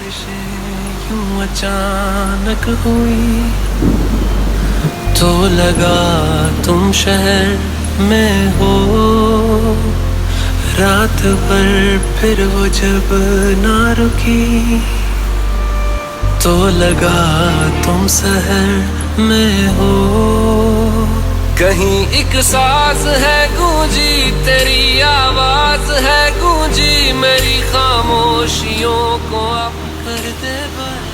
बारिशें यूं अचानक हुई तो लगा तुम शहर में हो। रात भर फिर वो जब ना रुकी तो लगा तुम शहर में हो। कहीं एक साज है गूंजी तेरी आवाज है गूंजी मेरी खामोशियों को अब कर दे बंद।